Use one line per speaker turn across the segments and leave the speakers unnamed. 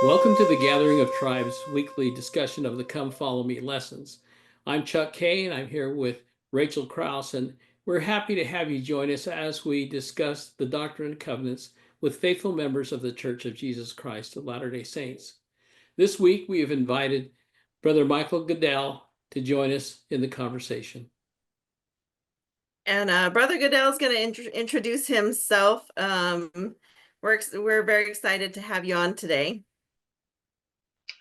Welcome to the Gathering of Tribes weekly discussion of the Come Follow Me lessons. I'm Chuck Kay, and I'm here with Rachel Krause, and we're happy to have you join us as we discuss the Doctrine and Covenants with faithful members of the Church of Jesus Christ of Latter-day Saints. This week, we have invited Brother Michael Goedel to join us in the conversation.
And Brother Goodell is going to introduce himself. We're very excited to have you on today.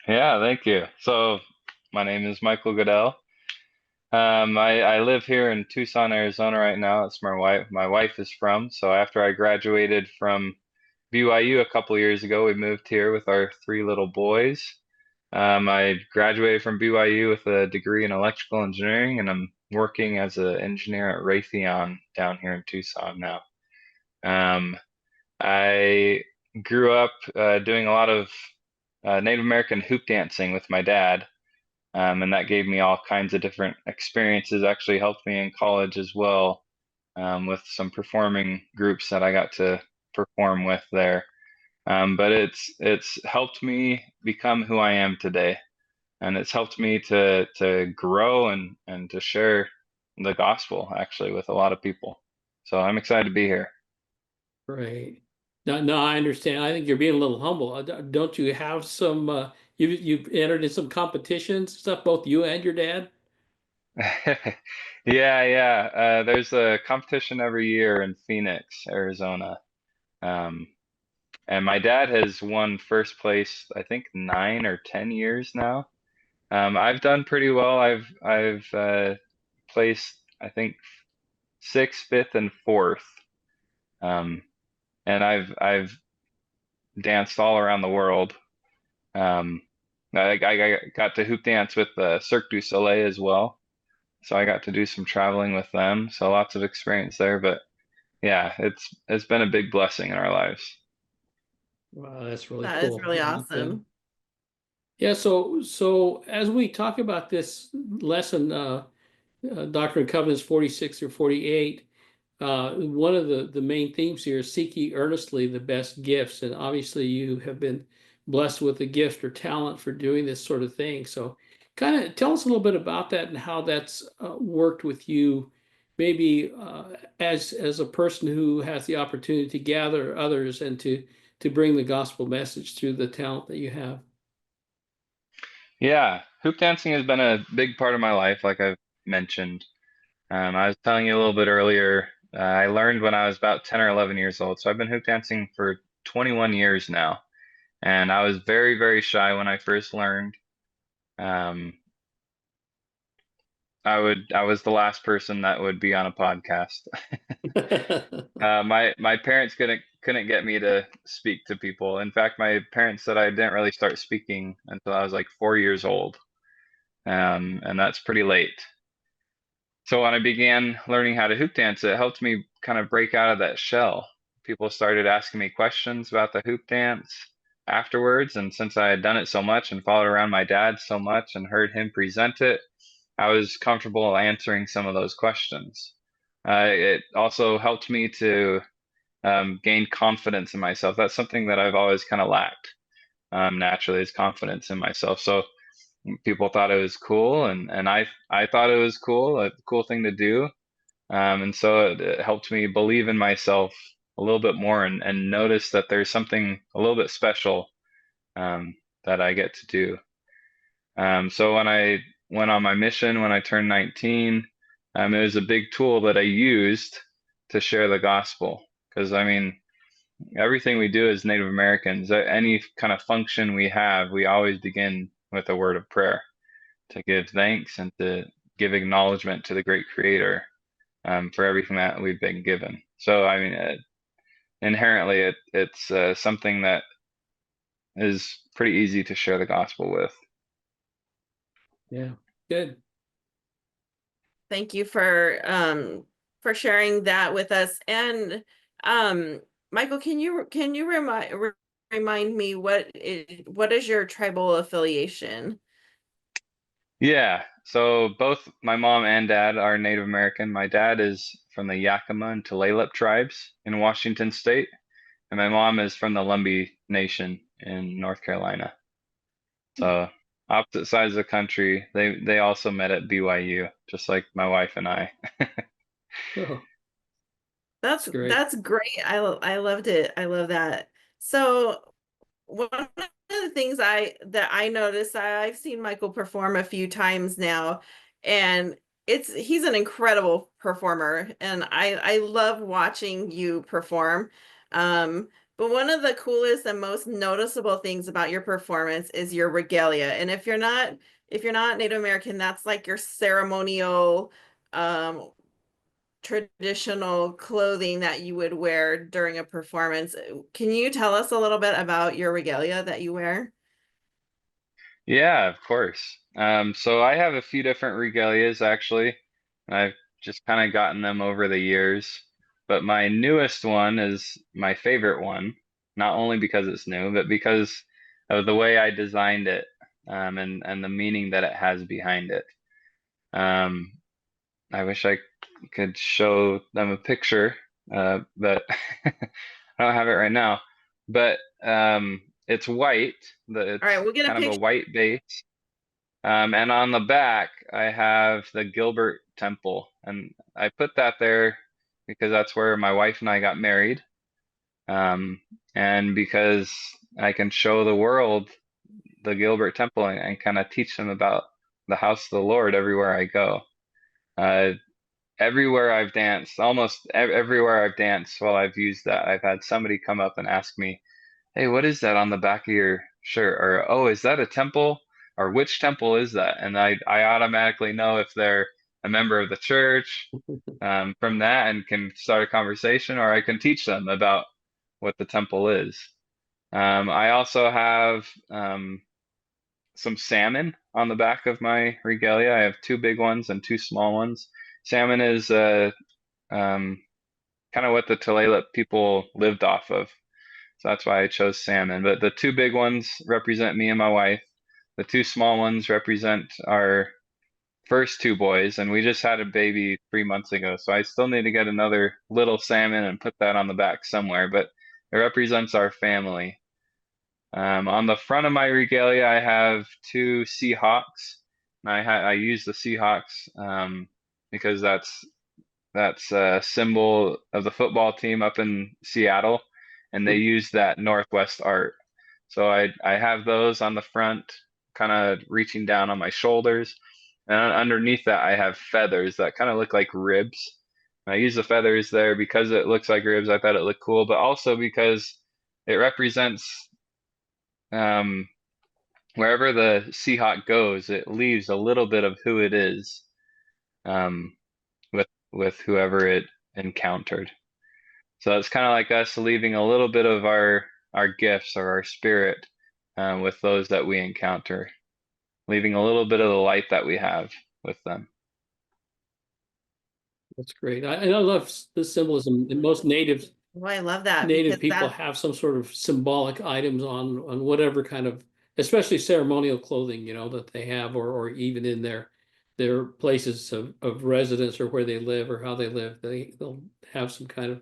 Yeah, thank you. So my name is Michael Goedel. I live here in Tucson, Arizona right now. It's my wife is from. So after I graduated from BYU a couple years ago, we moved here with our three little boys. I graduated from BYU with a degree in electrical engineering, and I'm working as an engineer at Raytheon down here in Tucson now. I grew up doing a lot of Native American hoop dancing with my dad. And that gave me all kinds of different experiences. Actually helped me in college as well, with some performing groups that I got to perform with there. But it's helped me become who I am today, and it's helped me to grow and to share the gospel actually with a lot of people. So I'm excited to be here.
Right. No, I understand. I think you're being a little humble. Don't you have some, you've entered in some competitions, stuff, both you and your dad?
Yeah. There's a competition every year in Phoenix, Arizona. Um, and my dad has won first place, I think 9 or 10 years now. I've done pretty well. I've placed, I think, sixth, fifth, and fourth. Um, and I've danced all around the world. Um, I got to hoop dance with Cirque du Soleil as well. So I got to do some traveling with them. So lots of experience there. But yeah, it's been a big blessing in our lives.
Wow, that's really
That is
cool.
really
Yeah.
awesome.
Yeah, so as we talk about this lesson, Doctrine and Covenants 46 or 48, one of the main themes here is seek ye earnestly the best gifts. And obviously you have been blessed with a gift or talent for doing this sort of thing. So kind of tell us a little bit about that and how that's worked with you, maybe as a person who has the opportunity to gather others and to bring the gospel message through the talent that you have.
Yeah, hoop dancing has been a big part of my life, like I've mentioned. I was telling you a little bit earlier, I learned when I was about 10 or 11 years old. So I've been hoop dancing for 21 years now. And I was very, very shy when I first learned. Um, I was the last person that would be on a podcast. My parents couldn't get me to speak to people. In fact, my parents said I didn't really start speaking until I was like 4 years old. And that's pretty late. So when I began learning how to hoop dance, it helped me kind of break out of that shell. People started asking me questions about the hoop dance afterwards, and since I had done it so much and followed around my dad so much and heard him present it, I was comfortable answering some of those questions. It also helped me to gain confidence in myself. That's something that I've always kind of lacked, naturally, is confidence in myself. So people thought it was cool, and I thought it was cool, a cool thing to do. And so it helped me believe in myself a little bit more and notice that there's something a little bit special, that I get to do. So when I went on my mission, when I turned 19, it was a big tool that I used to share the gospel. Because I mean, everything we do as Native Americans, any kind of function we have, we always begin with a word of prayer to give thanks and to give acknowledgement to the great Creator, for everything that we've been given. So, I mean, inherently, it's something that is pretty easy to share the gospel with.
Yeah, good.
Thank you for sharing that with us. And Michael, can you remind me what is your tribal affiliation?
Yeah, so both my mom and dad are Native American. My dad is from the Yakima and Tulalip tribes in Washington State, and my mom is from the Lumbee Nation in North Carolina. So opposite sides of the country. They also met at BYU, just like my wife and I.
Oh,
That's
great.
that's great. I loved it. I love that. So one of the things that I noticed, I've seen Michael perform a few times now, and he's an incredible performer, and I love watching you perform. Um, but one of the coolest and most noticeable things about your performance is your regalia. And if you're not Native American, that's like your ceremonial um traditional clothing that you would wear during a performance. Can you tell us a little bit about your regalia that you wear?
Yeah, of course. So I have a few different regalias actually. I've just kind of gotten them over the years, but my newest one is my favorite one, not only because it's new, but because of the way I designed it, and the meaning that it has behind it. Um, I wish I could show them a picture, but I don't have it right now. But it's white.
All right,
It's
we'll get a
kind of a
picture.
white base. And on the back, I have the Gilbert Temple, and I put that there because that's where my wife and I got married, and because I can show the world the Gilbert Temple and kind of teach them about the house of the Lord everywhere I go. Uh, Everywhere I've danced, almost everywhere I've danced while I've used that, I've had somebody come up and ask me, "Hey, what is that on the back of your shirt?" Or, "Oh, is that a temple?" Or, "Which temple is that?" And I automatically know if they're a member of the church, from that, and can start a conversation, or I can teach them about what the temple is. I also have some salmon on the back of my regalia. I have two big ones and two small ones. Salmon is um, kind of what the Tulalip people lived off of. So that's why I chose salmon. But the two big ones represent me and my wife. The two small ones represent our first two boys, and we just had a baby 3 months ago. So I still need to get another little salmon and put that on the back somewhere, but it represents our family. On the front of my regalia, I have two Seahawks. And I use the Seahawks because that's a symbol of the football team up in Seattle, and they use that Northwest art. So I have those on the front, kind of reaching down on my shoulders, and underneath that I have feathers that kind of look like ribs. And I use the feathers there because it looks like ribs. I thought it looked cool, but also because it represents um, wherever the Seahawk goes, it leaves a little bit of who it is, um, with whoever it encountered. So it's kind of like us leaving a little bit of our gifts or our spirit, with those that we encounter, leaving a little bit of the light that we have with them.
That's great. And I love the symbolism. And most
Well, I love that
native
because
people
that
have some sort of symbolic items on whatever kind of, especially ceremonial clothing, that they have, or even in their places of residence, or where they live or how they live. They'll have some kind of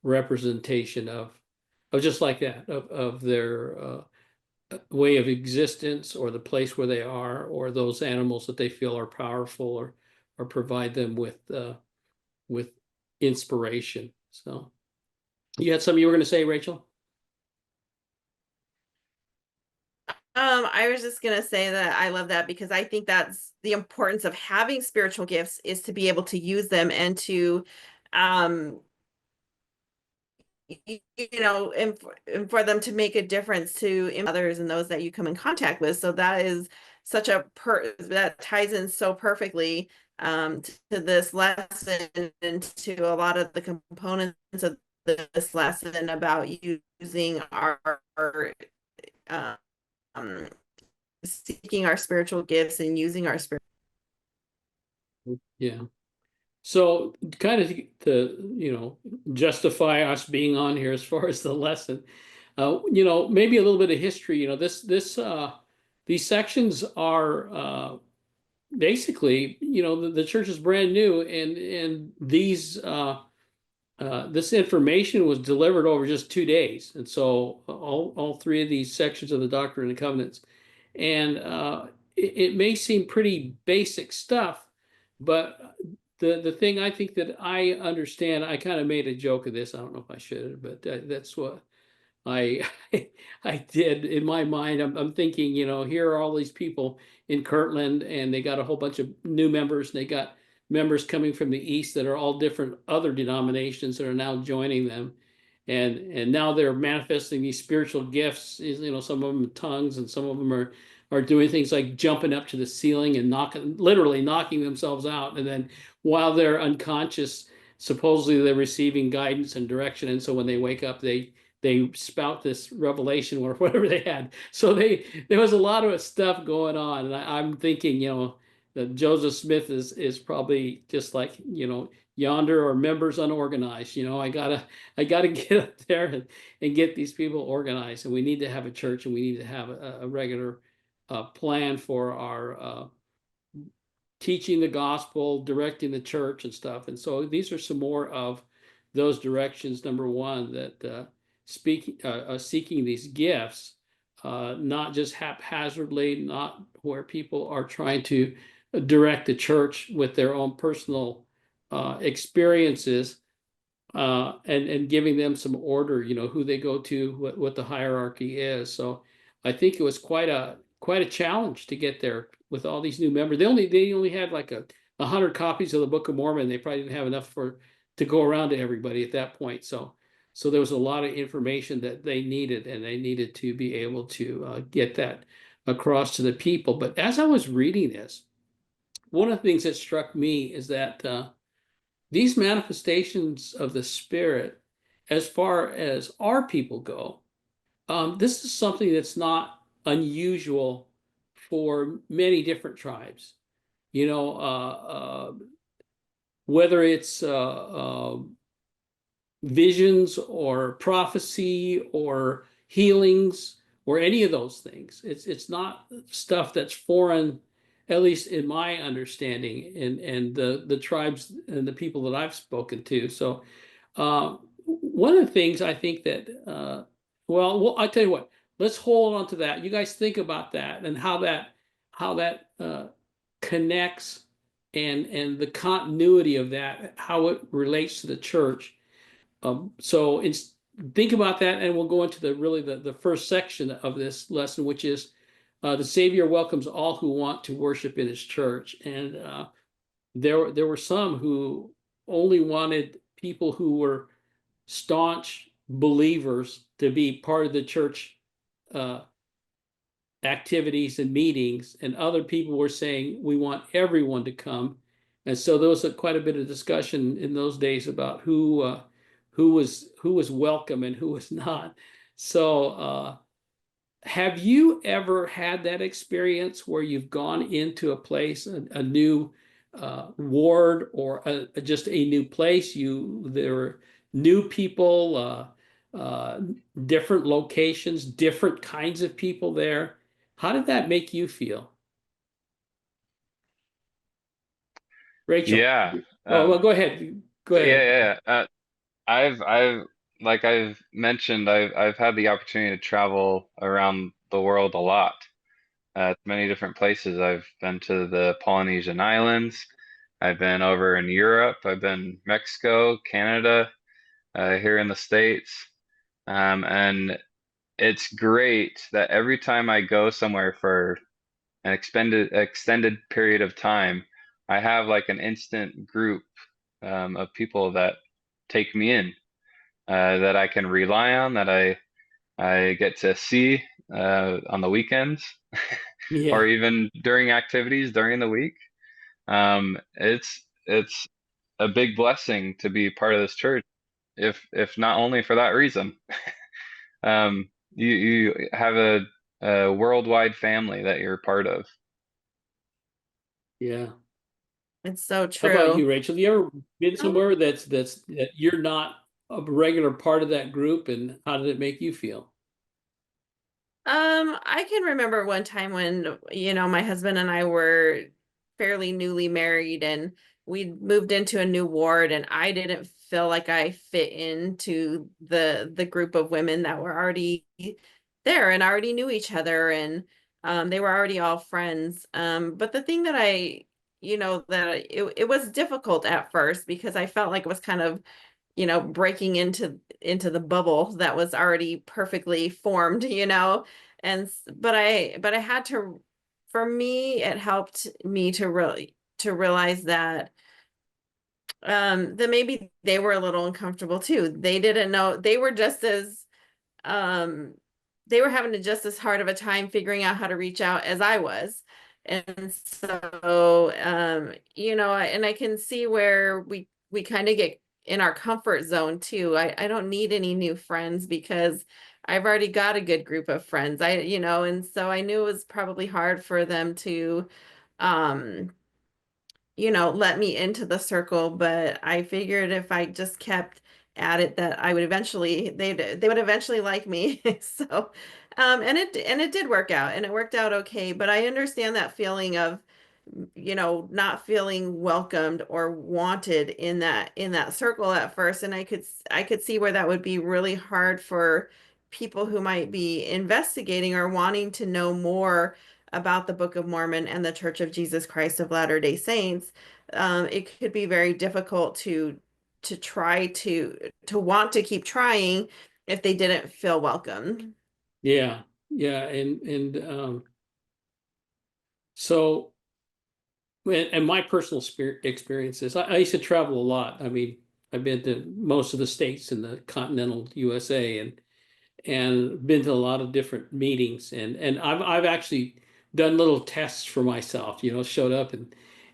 representation of just like that, of their way of existence, or the place where they are, or those animals that they feel are powerful, or provide them with inspiration. So you had something you were going to say, Rachel?
I was just gonna say that I love that because I think that's the importance of having spiritual gifts is to be able to use them and to um and for them to make a difference to others and those that you come in contact with. So that is such a that ties in so perfectly to this lesson and to a lot of the components of this lesson about using our um, seeking our spiritual gifts and using our spirit.
Yeah. So kind of to, justify us being on here as far as the lesson, maybe a little bit of history, these sections are basically, the church is brand new, and these this information was delivered over just 2 days. And so all three of these sections of the Doctrine and Covenants. And it may seem pretty basic stuff, but the thing I think that I understand, I kind of made a joke of this. I don't know if I should, but that's what I I did in my mind. I'm thinking, here are all these people in Kirtland, and they got a whole bunch of new members, and they got members coming from the east that are all different other denominations that are now joining them, and now they're manifesting these spiritual gifts. Some of them in tongues, and some of them are doing things like jumping up to the ceiling and literally knocking themselves out, and then while they're unconscious, supposedly they're receiving guidance and direction, and so when they wake up, they spout this revelation or whatever they had. So there was a lot of stuff going on, and I'm thinking, that Joseph Smith is probably just like, yonder or members unorganized. I gotta get up there and get these people organized, and we need to have a church, and we need to have a regular plan for our teaching the gospel, directing the church and stuff. And so these are some more of those directions. Number one, that seeking these gifts, not just haphazardly, not where people are trying to direct the church with their own personal experiences, and giving them some order, who they go to, what the hierarchy is. So I think it was quite a challenge to get there with all these new members. They only had like 100 copies of the Book of Mormon. They probably didn't have enough to go around to everybody at that point. So there was a lot of information that they needed, and they needed to be able to get that across to the people. But as I was reading this, one of the things that struck me is that these manifestations of the Spirit, as far as our people go, this is something that's not unusual for many different tribes. Whether it's visions or prophecy or healings or any of those things. It's not stuff that's foreign, at least in my understanding, and the tribes and the people that I've spoken to. So one of the things I think that well, I'll tell you what, let's hold on to that. You guys think about that and how that connects, and the continuity of that, how it relates to the church. So think about that, and we'll go into the first section of this lesson, which is the Savior welcomes all who want to worship in his church. And there were some who only wanted people who were staunch believers to be part of the church activities and meetings, and other people were saying we want everyone to come. And so there was quite a bit of discussion in those days about who was welcome and who was not. So have you ever had that experience where you've gone into a place, a new ward, or just a new place? There were new people, different locations, different kinds of people there. How did that make you feel? Rachel?
Yeah.
Oh, well, go ahead. Go ahead.
Yeah. I've like I've mentioned, I've had the opportunity to travel around the world a lot, to many different places. I've been to the Polynesian Islands. I've been over in Europe. I've been Mexico, Canada, here in the States. And it's great that every time I go somewhere for an extended period of time, I have like an instant group of people that take me in, that I can rely on, that I get to see on the weekends
Yeah.
or even during activities during the week. It's a big blessing to be part of this church, if not only for that reason. You have a worldwide family that you're part of.
Yeah.
It's so
How about you,
true.
Rachel? You ever been somewhere that you're not a regular part of that group, and how did it make you feel?
I can remember one time when, my husband and I were fairly newly married, and we moved into a new ward, and I didn't feel like I fit into the group of women that were already there and already knew each other, and they were already all friends. But the thing that it was difficult at first because I felt like it was kind of, breaking into the bubble that was already perfectly formed, but I had to, for me, it helped me to realize that maybe they were a little uncomfortable too. They didn't know, they were just as um they were having just as hard of a time figuring out how to reach out as I was. And so and I can see where we kind of get in our comfort zone too. I don't need any new friends because I've already got a good group of friends. And so I knew it was probably hard for them to um let me into the circle, but I figured if I just kept at it that I would eventually they would eventually like me. So and it did work out, and it worked out okay, but I understand that feeling of not feeling welcomed or wanted in that circle at first, and I could see where that would be really hard for people who might be investigating or wanting to know more about the Book of Mormon and the Church of Jesus Christ of Latter-day Saints. It could be very difficult to try to want to keep trying if they didn't feel welcomed.
Yeah, yeah, and so and my personal experiences, I used to travel a lot. I mean, I've been to most of the states in the continental USA, and been to a lot of different meetings, and I've actually done little tests for myself, showed up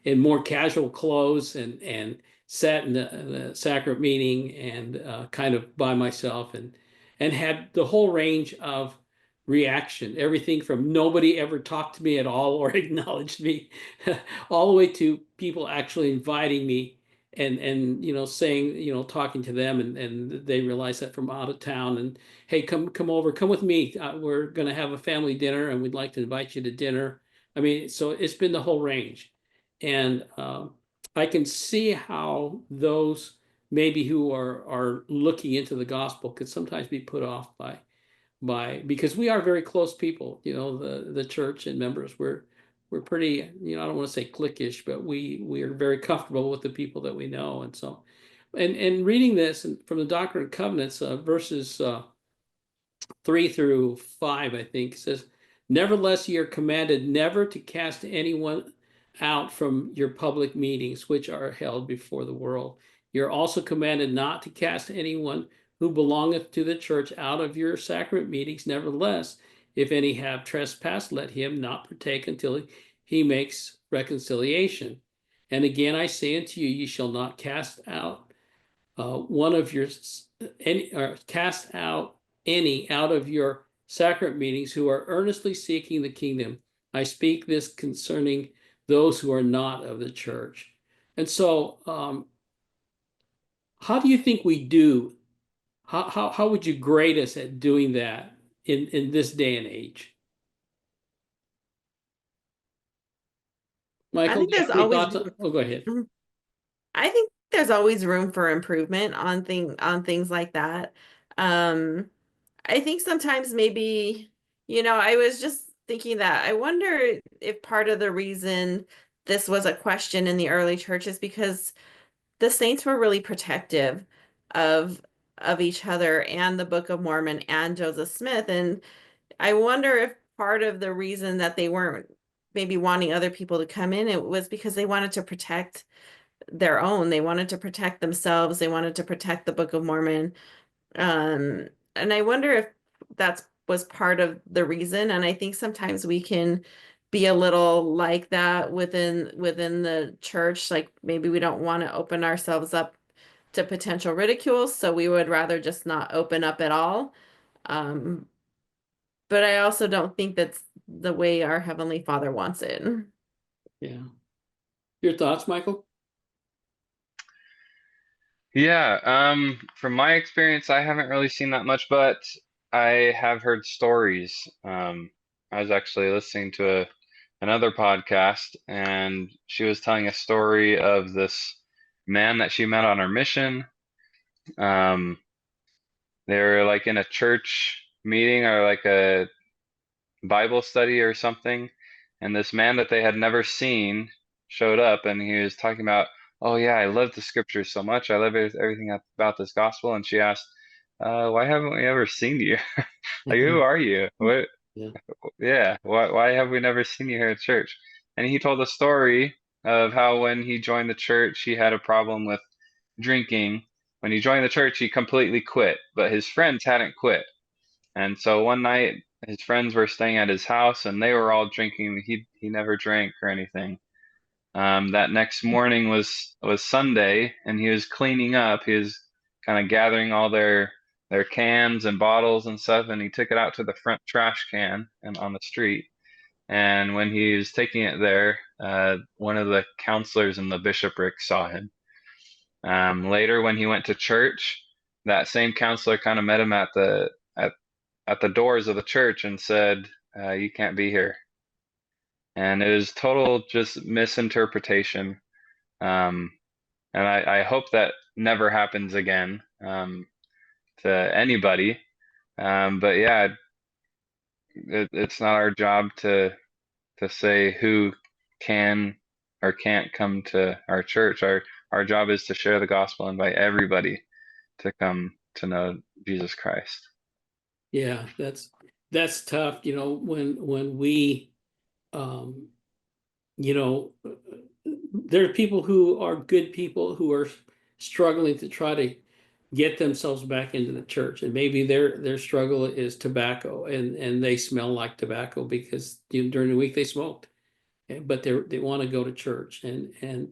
in more casual clothes and sat in the sacrament meeting and kind of by myself, and had the whole range of reaction, everything from nobody ever talked to me at all or acknowledged me, all the way to people actually inviting me and saying, talking to them, and they realize that from out of town, and hey, come over, come with me. We're going to have a family dinner, and we'd like to invite you to dinner. I mean, so it's been the whole range, and I can see how those maybe who are looking into the gospel could sometimes be put off because we are very close people. The church and members. We're pretty. I don't want to say cliquish, but we are very comfortable with the people that we know, and so. And reading this from the Doctrine and Covenants, verses 3 through 5, I think, says, nevertheless, ye are commanded never to cast anyone out from your public meetings, which are held before the world. You're also commanded not to cast anyone who belongeth to the church out of your sacrament meetings. Nevertheless, if any have trespassed, let him not partake until he makes reconciliation. And again, I say unto you, ye shall not cast out one of your any or cast out any out of your sacrament meetings who are earnestly seeking the kingdom. I speak this concerning those who are not of the church. And so, how do you think we do? How would you grade us at doing that in this day and age?
I
Michael, do
think
you
there's
have any
always
thoughts oh, go ahead.
I think there's always room for improvement on things like that. Um, I think sometimes maybe, I was just thinking that I wonder if part of the reason this was a question in the early church is because the saints were really protective of of each other and the Book of Mormon and Joseph Smith. And I wonder if part of the reason that they weren't maybe wanting other people to come in, it was because they wanted to protect their own. They wanted to protect themselves. They wanted to protect the Book of Mormon. Um, and I wonder if that's was part of the reason. And I think sometimes we can be a little like that within the church. Like maybe we don't want to open ourselves up to potential ridicule, so we would rather just not open up at all. Um, but I also don't think that's the way our Heavenly Father wants it.
Yeah. Your thoughts, Michael?
Yeah, from my experience, I haven't really seen that much, but I have heard stories. I was actually listening to another podcast, and she was telling a story of this man that she met on her mission, Um, they were like in a church meeting or like a Bible study or something, and this man that they had never seen showed up, and he was talking about, oh yeah, I love the scriptures so much. I love everything about this gospel. And she asked, why haven't we ever seen you? Like, who are you? What?
Yeah.
Yeah, why have we never seen you here at church? And he told a story of how when he joined the church, he had a problem with drinking. When he joined the church, he completely quit, but his friends hadn't quit. And so one night, his friends were staying at his house, and they were all drinking. He never drank or anything. That next morning was Sunday, and he was cleaning up. He was kind of gathering all their cans and bottles and stuff, and he took it out to the front trash can and on the street. And when he was taking it there, one of the counselors in the bishopric saw him. Later, when he went to church, that same counselor kind of met him at the doors of the church and said, "You can't be here." And it was total just misinterpretation. Um, and I hope that never happens again to anybody. But yeah, it's not our job to say who can or can't come to our church. Our job is to share the gospel, invite everybody to come to know Jesus Christ.
Yeah, that's tough, when we you know, there are people who are good people who are struggling to try to get themselves back into the church, and maybe their struggle is tobacco, and they smell like tobacco because during the week they smoked, but they want to go to church, and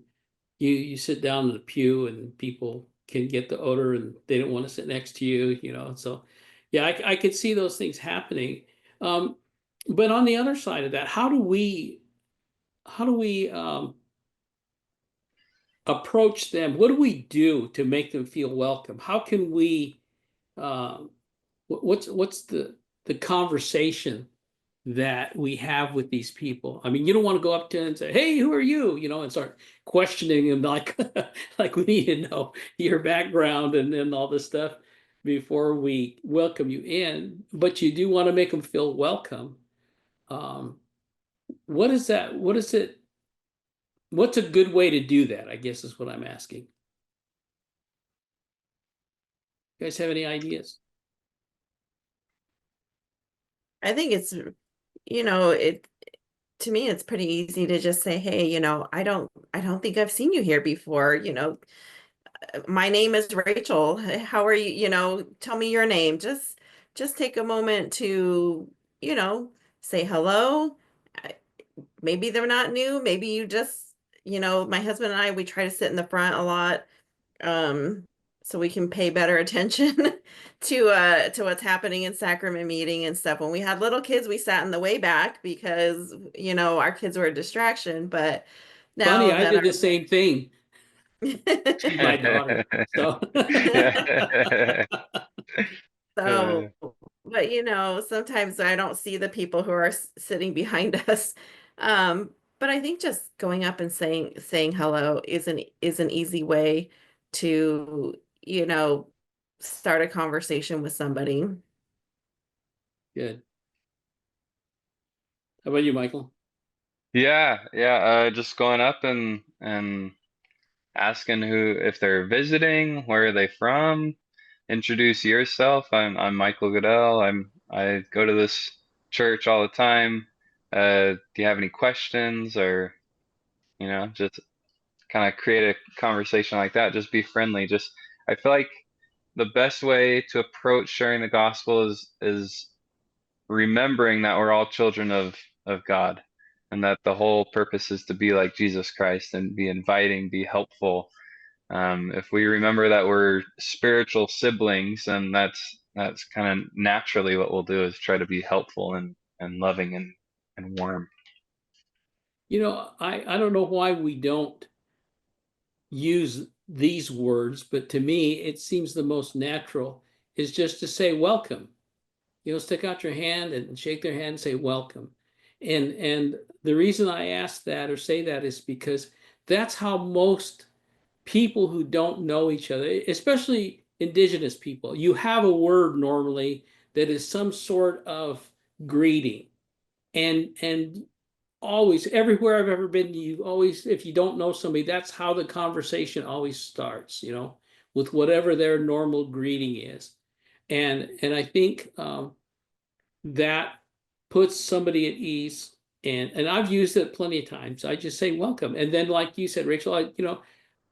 you sit down in the pew and people can get the odor and they don't want to sit next to you. So yeah, I could see those things happening. Um, but on the other side of that, how do we approach them? What do we do to make them feel welcome? How can we what's the conversation that we have with these people? I mean, you don't want to go up to them and say, "Hey, who are you?" And start questioning them like like we need to know your background and all this stuff before we welcome you in. But you do want to make them feel welcome. Um, what is that? What is it? What's a good way to do that? I guess is what I'm asking. You guys have any ideas?
I think it to me it's pretty easy to just say, hey, I don't think I've seen you here before. My name is Rachel. How are you? Tell me your name. Just take a moment to, you know, say hello. I- Maybe they're not new. Maybe you just, my husband and I, we try to sit in the front a lot, um, so we can pay better attention to what's happening in sacrament meeting and stuff. When we had little kids, we sat in the way back because, our kids were a distraction. But
Funny,
now
I
that
did the same thing to my daughter. So
So, but sometimes I don't see the people who are sitting behind us. But I think just going up and saying hello is an easy way to, start a conversation with somebody.
good. How about you, Michael?
Yeah, just going up and asking who if they're visiting, where are they from, introduce yourself. I'm Michael Goedel. I go to this church all the time. Do you have any questions or just kind of create a conversation like that. Just be friendly. Just I feel like the best way to approach sharing the gospel is remembering that we're all children of God and that the whole purpose is to be like Jesus Christ and be inviting, be helpful. If we remember that we're spiritual siblings, and that's kind of naturally what we'll do is try to be helpful and loving and warm.
I don't know why we don't use these words, but to me, it seems the most natural is just to say welcome. Stick out your hand and shake their hand and say welcome. And the reason I ask that or say that is because that's how most people who don't know each other, especially indigenous people, you have a word normally that is some sort of greeting. And always, everywhere I've ever been, you always, if you don't know somebody, that's how the conversation always starts, with whatever their normal greeting is. And I think that puts somebody at ease. And I've used it plenty of times. I just say welcome. And then, like you said, Rachel,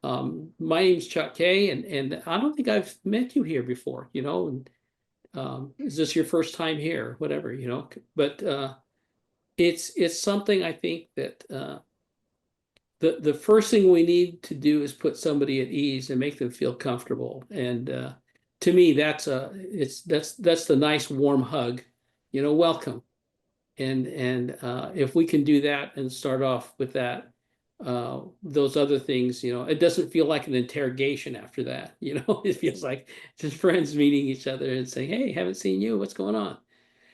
my name's Chuck Kay, and I don't think I've met you here before, and is this your first time here? Whatever, but it's something I think that the first thing we need to do is put somebody at ease and make them feel comfortable. And to me, that's the nice warm hug, welcome. And if we can do that and start off with that, those other things, it doesn't feel like an interrogation after that. It feels like just friends meeting each other and saying, "Hey, haven't seen you. What's going on?"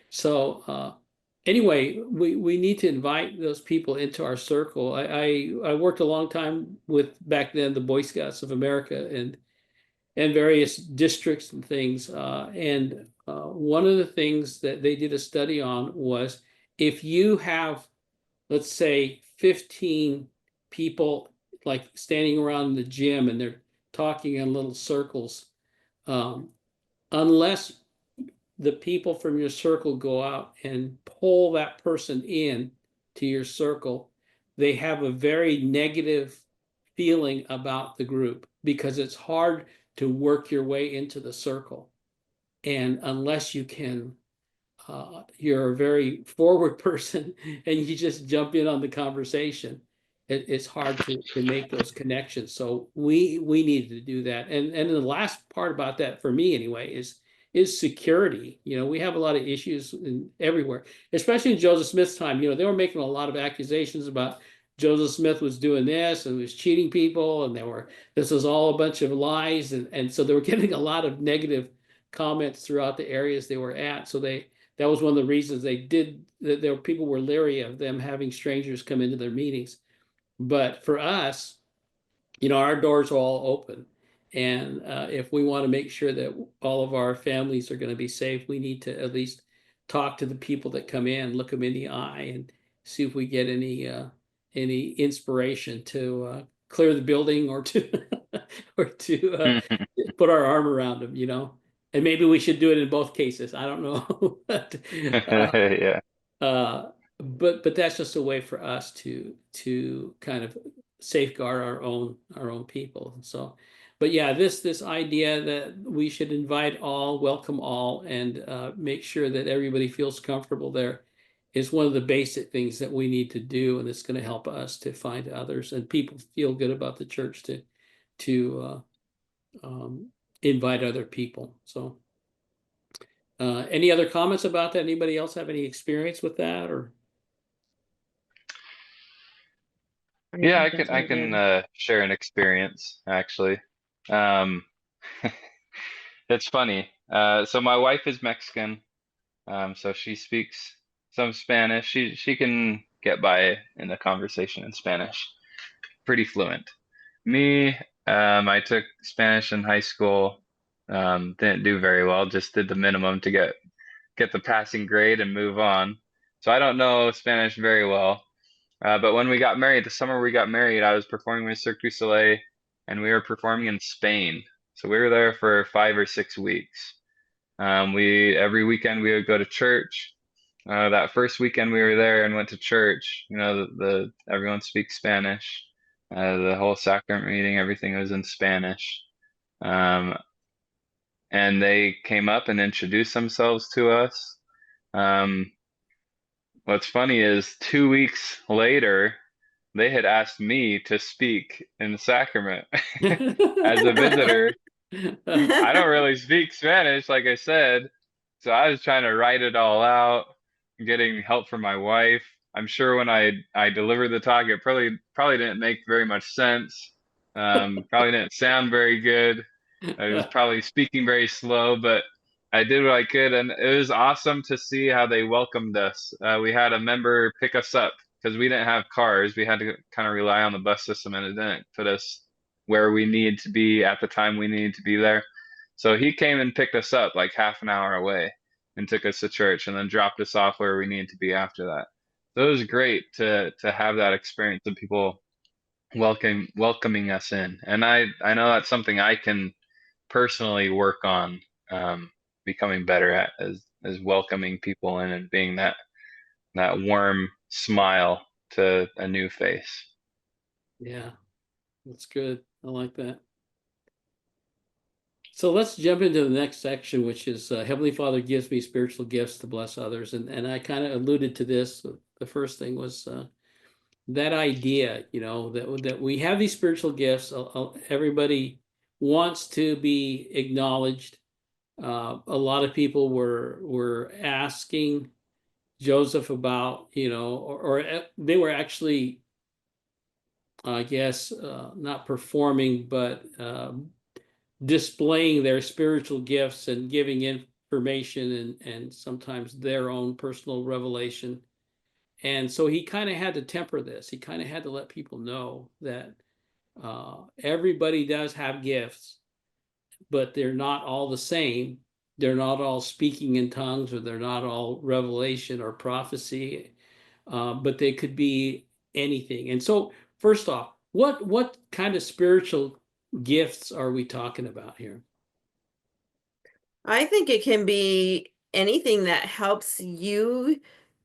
So anyway, we need to invite those people into our circle. I worked a long time with, back then, the Boy Scouts of America and various districts and things. And one of the things that they did a study on was, if you have, let's say, 15 people like standing around the gym and they're talking in little circles, unless the people from your circle go out and pull that person in to your circle, they have a very negative feeling about the group, because it's hard to work your way into the circle. And unless you can, you're a very forward person and you just jump in on the conversation, it's hard to make those connections. So we need to do that. And the last part about that, for me anyway, is security. We have a lot of issues everywhere, especially in Joseph Smith's time. They were making a lot of accusations about Joseph Smith was doing this and was cheating people, and this was all a bunch of lies, and so they were getting a lot of negative comments throughout the areas they were at. So that was one of the reasons that people were leery of them having strangers come into their meetings. But for us, our doors are all open. And if we want to make sure that all of our families are going to be safe, we need to at least talk to the people that come in, look them in the eye, and see if we get any inspiration to clear the building, or to or to put our arm around them. And maybe we should do it in both cases. I don't know. But
Yeah.
but that's just a way for us to kind of safeguard our own people. So, but yeah, this idea that we should invite all, welcome all, and make sure that everybody feels comfortable there is one of the basic things that we need to do, and it's going to help us to find others, and people feel good about the church to invite other people. So any other comments about that? Anybody else have any experience with that? Or
Yeah, I
think
can
that's
I
really
can
good.
share an experience actually. Um, it's funny. So my wife is Mexican, so she speaks some Spanish. She can get by in a conversation in Spanish, pretty fluent. Me, I took Spanish in high school. Didn't do very well, just did the minimum to get the passing grade and move on. So I don't know Spanish very well. But when we got married, the summer we got married, I was performing with Cirque du Soleil, and we were performing in Spain. So we were there for 5 or 6 weeks. We every weekend we would go to church. That first weekend we were there and went to church. The everyone speaks Spanish. The whole sacrament meeting, everything was in Spanish. Um, and they came up and introduced themselves to us. Um, what's funny is 2 weeks later, they had asked me to speak in the sacrament as a visitor. I don't really speak Spanish, like I said, so I was trying to write it all out, getting help from my wife. I'm sure when I delivered the talk, it probably didn't make very much sense. Probably didn't sound very good. I was probably speaking very slow, but I did what I could, and it was awesome to see how they welcomed us. We had a member pick us up because we didn't have cars. We had to kind of rely on the bus system, and it didn't put us where we needed to be at the time we needed to be there. So he came and picked us up like half an hour away and took us to church and then dropped us off where we needed to be after that. So it was great to have that experience of people welcoming us in. And I know that's something I can personally work on, becoming better at, as welcoming people in and being that warm smile to a new face.
Yeah, that's good. I like that. So let's jump into the next section, which is Heavenly Father gives me spiritual gifts to bless others. And I kind of alluded to this. The first thing was that idea, that we have these spiritual gifts. Everybody wants to be acknowledged. A lot of people were asking Joseph about, or they were actually, I guess, not performing, but displaying their spiritual gifts and giving information and sometimes their own personal revelation. And so he kind of had to temper this. He kind of had to let people know that everybody does have gifts, but they're not all the same. They're not all speaking in tongues, or they're not all revelation or prophecy, but they could be anything. And so, first off, what kind of spiritual gifts are we talking about here?
I think it can be anything that helps you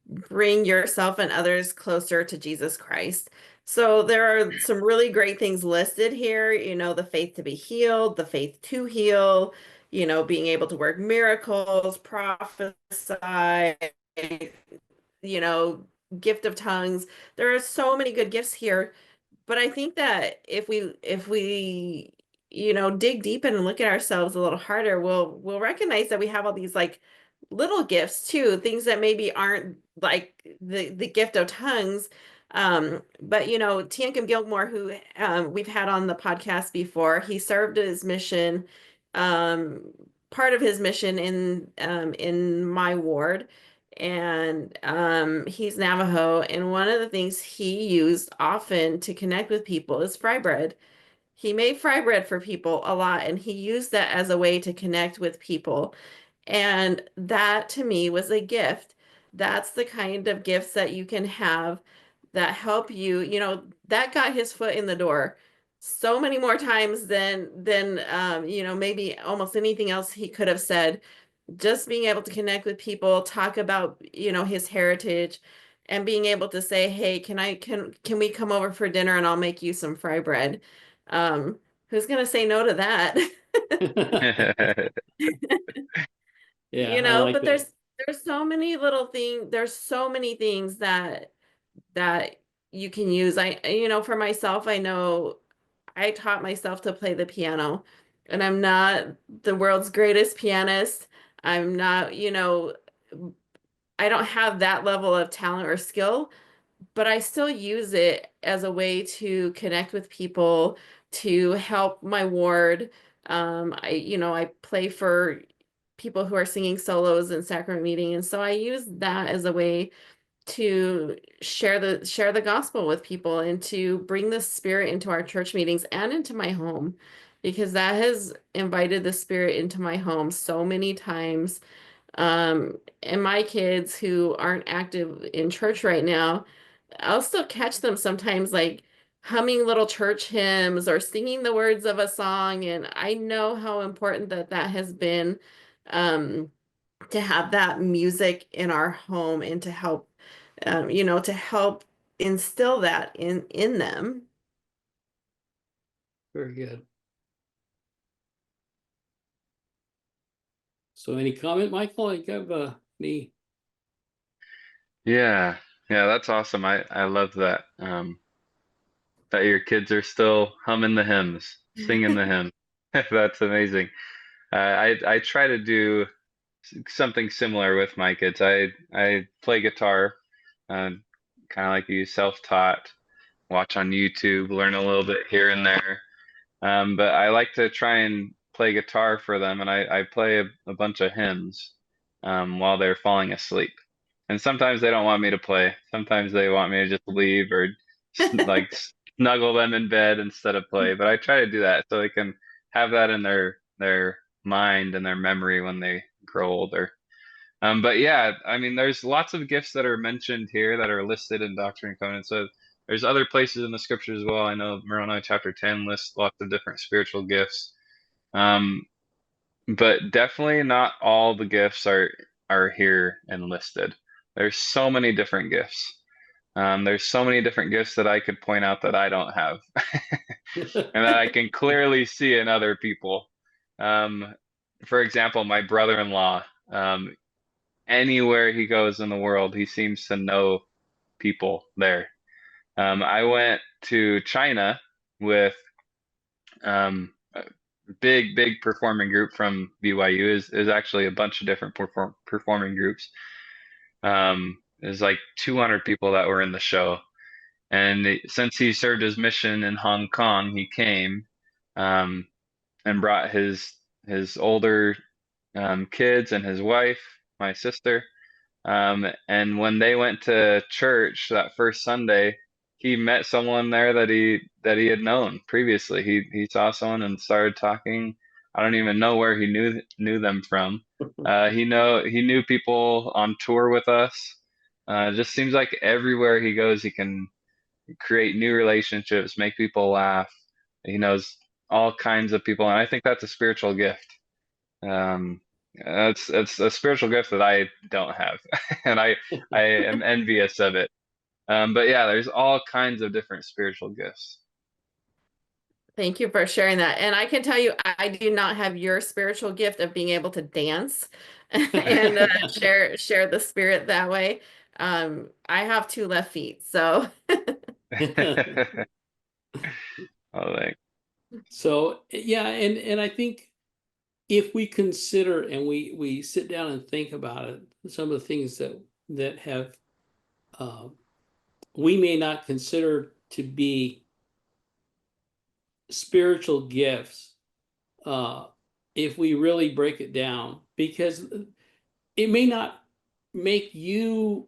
bring yourself and others closer to Jesus Christ. So there are some really great things listed here, the faith to be healed, the faith to heal, being able to work miracles, prophesy, you know, gift of tongues. There are so many good gifts here, but I think that if we dig deep in and look at ourselves a little harder, we'll recognize that we have all these like little gifts too, things that maybe aren't like the gift of tongues. But Tiankum Gilmore, who we've had on the podcast before, he served his mission, um, part of his mission in my ward, and he's Navajo, and one of the things he used often to connect with people is fry bread. He made fry bread for people a lot, and he used that as a way to connect with people. And that to me was a gift. That's the kind of gifts that you can have that help you, that got his foot in the door so many more times than maybe almost anything else he could have said. Just being able to connect with people, talk about, his heritage, and being able to say, hey, can we come over for dinner and I'll make you some fry bread? Who's gonna say no to that?
Yeah, I like
But
that.
there's so many little things, there's so many things that you can use. For myself, I know I taught myself to play the piano, and I'm not the world's greatest pianist. I'm not, I don't have that level of talent or skill, but I still use it as a way to connect with people, to help my ward. I play for people who are singing solos in sacrament meeting, and so I use that as a way to share the gospel with people and to bring the spirit into our church meetings and into my home, because that has invited the spirit into my home so many times. And my kids who aren't active in church right now, I'll still catch them sometimes like humming little church hymns or singing the words of a song, and I know how important that has been, um, to have that music in our home and to help instill that in them.
Very good. So any comment, Michael? You have any?
Yeah, yeah, that's awesome. I love that. That your kids are still humming the hymns, singing the hymns. That's amazing. I try to do something similar with my kids. I play guitar, kind of like you, self-taught, watch on YouTube, learn a little bit here and there. But I like to try and play guitar for them, and I play a bunch of hymns while they're falling asleep. And sometimes they don't want me to play. Sometimes they want me to just leave or like snuggle them in bed instead of play. But I try to do that so they can have that in their mind and their memory when they grow older. But yeah, I mean, there's lots of gifts that are mentioned here that are listed in Doctrine and Covenants. So there's other places in the scripture as well. I know Moroni chapter 10 lists lots of different spiritual gifts. Um, but definitely not all the gifts are here and listed. There's so many different gifts. There's so many different gifts that I could point out that I don't have, and that I can clearly see in other people. Um, for example, my brother-in-law, anywhere he goes in the world, he seems to know people there. I went to China with a big performing group from BYU. Is actually a bunch of different performing groups. There's like 200 people that were in the show. And since he served his mission in Hong Kong, he came um, and brought his older kids and his wife, my sister. And when they went to church that first Sunday, he met someone there that he had known previously. He saw someone and started talking. I don't even know where he knew them from. He knew people on tour with us. It just seems like everywhere he goes, he can create new relationships, make people laugh. He knows all kinds of people, and I think that's a spiritual gift. It's a spiritual gift that I don't have, and I am envious of it. But yeah, there's all kinds of different spiritual gifts.
Thank you for sharing that. And I can tell you, I do not have your spiritual gift of being able to dance and share the spirit that way. I have two left feet, so
Oh, like,
So yeah, and I think if we consider and we sit down and think about it, some of the things that have we may not consider to be spiritual gifts, if we really break it down, because it may not make you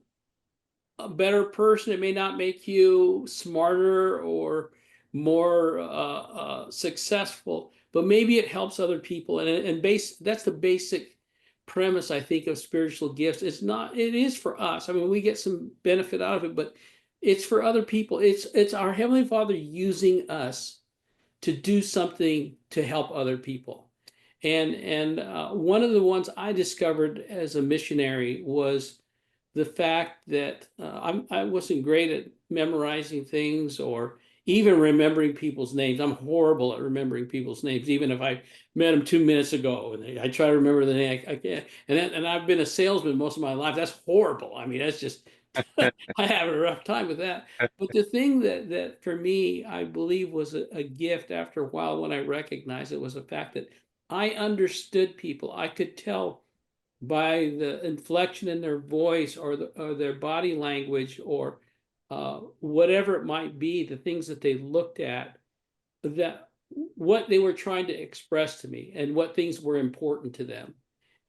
a better person. It may not make you smarter or more successful, but maybe it helps other people. And that's the basic premise, I think, of spiritual gifts. It's not, it is for us. I mean, we get some benefit out of it, but it's for other people. It's our Heavenly Father using us to do something to help other people. And one of the ones I discovered as a missionary was the fact that I wasn't great at memorizing things or even remembering people's names. I'm horrible at remembering people's names, even if I met them 2 minutes ago and I try to remember the name. I can't. And I've been a salesman most of my life. That's horrible. I mean, that's just I have a rough time with that. But the thing that for me, I believe was a gift after a while when I recognized it was the fact that I understood people. I could tell by the inflection in their voice or their body language or whatever it might be, the things that they looked at, that what they were trying to express to me and what things were important to them.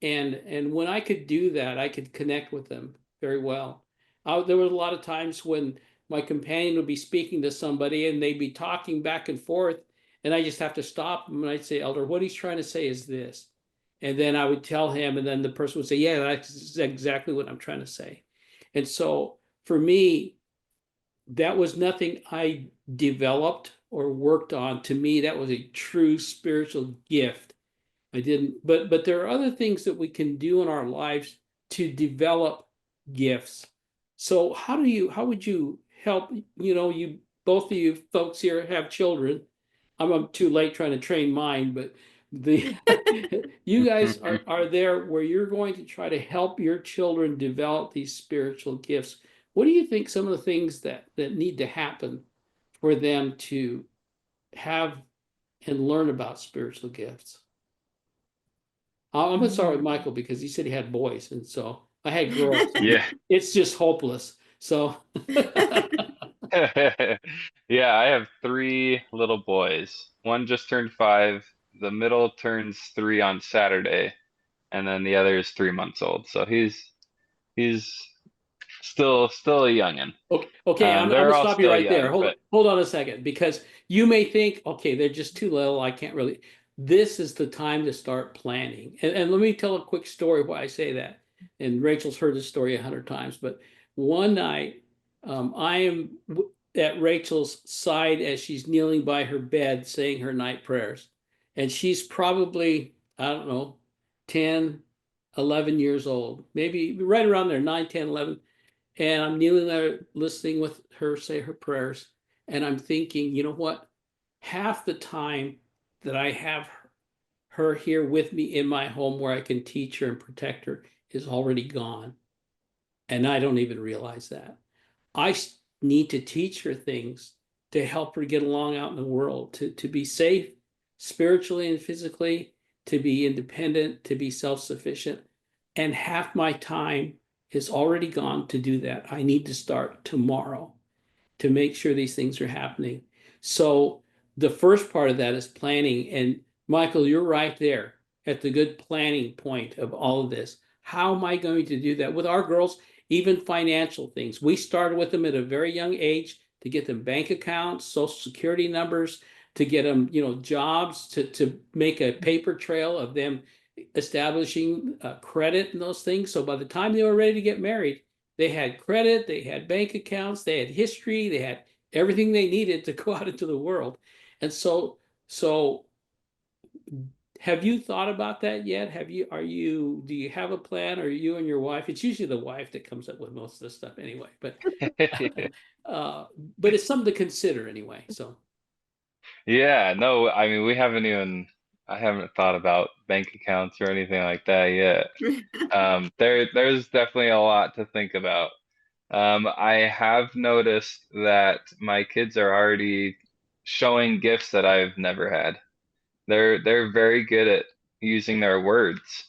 And when I could do that, I could connect with them very well. There was a lot of times when my companion would be speaking to somebody and they'd be talking back and forth, and I just have to stop them and I'd say, Elder, what he's trying to say is this. And then I would tell him, and then the person would say, yeah, that's exactly what I'm trying to say. And so for me, that was nothing I developed or worked on. To me, that was a true spiritual gift. I didn't, but there are other things that we can do in our lives to develop gifts. So how would you help, you both of you folks here have children. I'm too late trying to train mine, but the you guys are there where you're going to try to help your children develop these spiritual gifts. What do you think some of the things that need to happen for them to have and learn about spiritual gifts? I'm gonna start with Michael because he said he had boys, and so I had girls.
yeah.
It's just hopeless. So
Yeah, I have three little boys. One just turned 5. The middle turns 3 on Saturday, and then the other is 3 months old. So he's still a youngin.
okay, I'm
They're
gonna
all
stop you
still
right there.
young,
Hold
but
hold on a second, because you may think, okay, they're just too little. I can't really. this is the time to start planning. And let me tell a quick story why I say that. And Rachel's heard this story 100 times, but one night I am at Rachel's side as she's kneeling by her bed saying her night prayers. And she's probably, I don't know, 10, 11 years old, maybe right around there, 9, 10, 11. And I'm kneeling there listening with her say her prayers. And I'm thinking, you know what? Half the time that I have her here with me in my home where I can teach her and protect her is already gone. And I don't even realize that. I need to teach her things to help her get along out in the world, to be safe spiritually and physically, to be independent, to be self-sufficient. And half my time is already gone to do that. I need to start tomorrow to make sure these things are happening. So the first part of that is planning. And Michael, you're right there at the good planning point of all of this. How am I going to do that with our girls? Even financial things. We started with them at a very young age to get them bank accounts, social security numbers, to get them, jobs, to make a paper trail of them establishing credit and those things. So by the time they were ready to get married, they had credit, they had bank accounts, they had history, they had everything they needed to go out into the world. And so have you thought about that yet? Do you have a plan, or you and your wife? It's usually the wife that comes up with most of this stuff anyway, but uh, but it's something to consider anyway. So
Yeah, no, I mean, I haven't thought about bank accounts or anything like that yet. There's definitely a lot to think about. I have noticed that my kids are already showing gifts that I've never had. They're very good at using their words.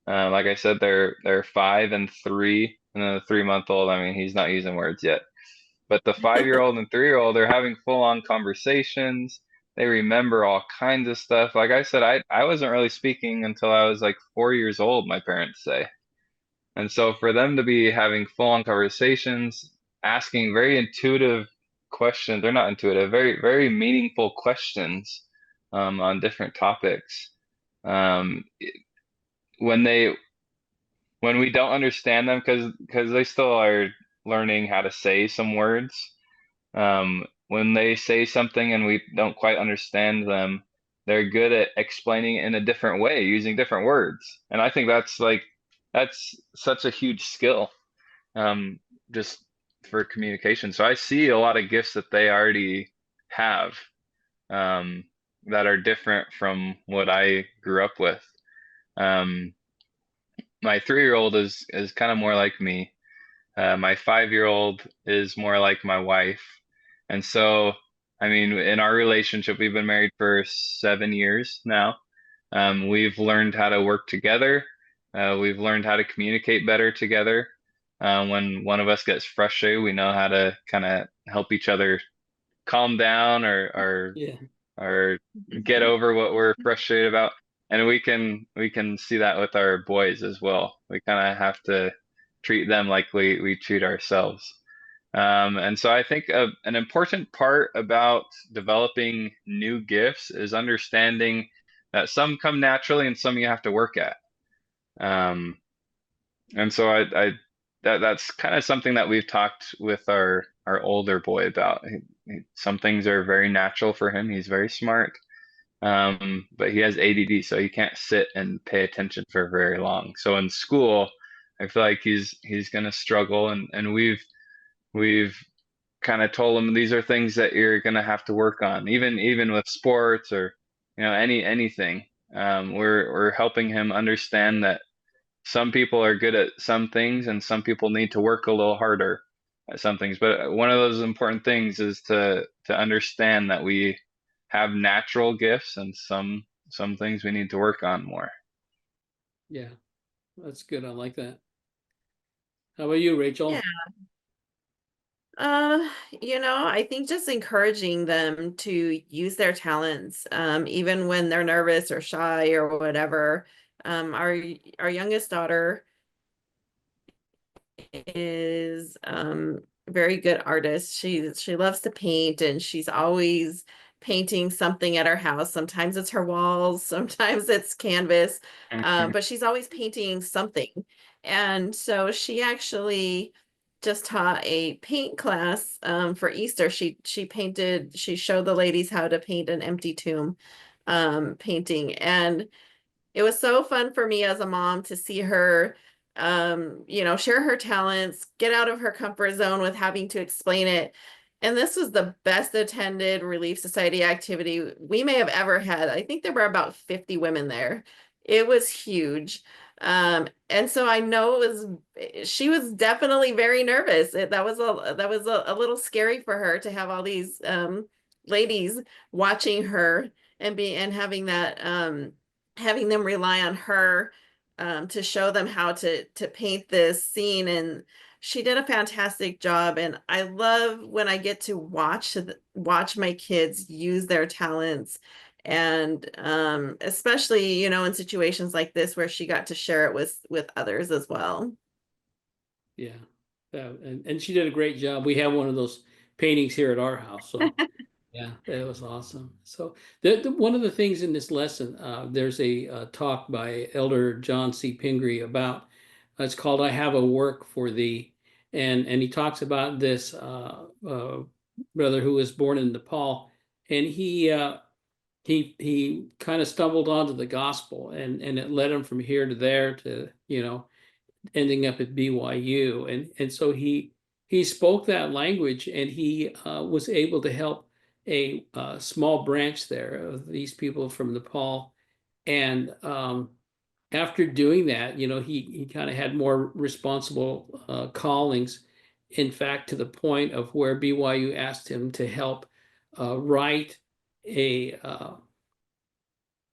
Like I said, they're 5 and 3, and then the 3-month old, I mean, he's not using words yet. But the 5-year-old and 3-year-old, they're having full-on conversations. They remember all kinds of stuff. Like I said, I wasn't really speaking until I was like 4 years old, my parents say. And so for them to be having full-on conversations, asking very intuitive questions, they're not intuitive, very, very meaningful questions on different topics. Um, when they when we don't understand them, because they still are learning how to say some words. When they say something and we don't quite understand them, they're good at explaining it in a different way, using different words. And I think that's such a huge skill, um, just for communication. So I see a lot of gifts that they already have, um, that are different from what I grew up with. Um, my 3-year-old is kind of more like me. My 5-year-old is more like my wife. And so, I mean, in our relationship, we've been married for 7 years now. We've learned how to work together. We've learned how to communicate better together. When one of us gets frustrated, we know how to kind of help each other calm down,
yeah,
or get over what we're frustrated about. And we can see that with our boys as well. We kind of have to treat them like we treat ourselves. And so I think an important part about developing new gifts is understanding that some come naturally and some you have to work at. Um, and so that's kind of something that we've talked with our older boy about. Some things are very natural for him. He's very smart. But he has ADD, so he can't sit and pay attention for very long. So in school, I feel like he's gonna struggle, and we've kind of told him these are things that you're gonna have to work on, even with sports, or anything. We're helping him understand that some people are good at some things and some people need to work a little harder at some things. But one of those important things is to understand that we have natural gifts, and some things we need to work on more.
yeah, that's good. I like that. How about you,
Yeah.
Rachel?
I think just encouraging them to use their talents, even when they're nervous or shy or whatever. Our youngest daughter is very good artist. She loves to paint, and she's always painting something at our house. Sometimes it's her walls, sometimes it's canvas, but she's always painting something. And so she actually just taught a paint class for Easter. She showed the ladies how to paint an empty tomb painting. And it was so fun for me as a mom to see her share her talents, get out of her comfort zone with having to explain it. And this was the best attended Relief Society activity we may have ever had. I think there were about 50 women there. It was huge. And so I know she was definitely very nervous. That was a little scary for her to have all these ladies watching her and having them rely on her to show them how to paint this scene. And she did a fantastic job. And I love when I get to watch my kids use their talents. And especially, in situations like this where she got to share it with others as well.
Yeah. And she did a great job. We have one of those paintings here at our house. So yeah, that was awesome. So one of the things in this lesson, there's a talk by Elder John C. Pingree about, it's called "I Have a Work for Thee," and he talks about this brother who was born in Nepal, and he kind of stumbled onto the gospel, and it led him from here to there to ending up at BYU, and so he spoke that language, and he was able to help a small branch there of these people from Nepal. And after doing that, he kind of had more responsible callings. In fact, to the point of where BYU asked him to help write a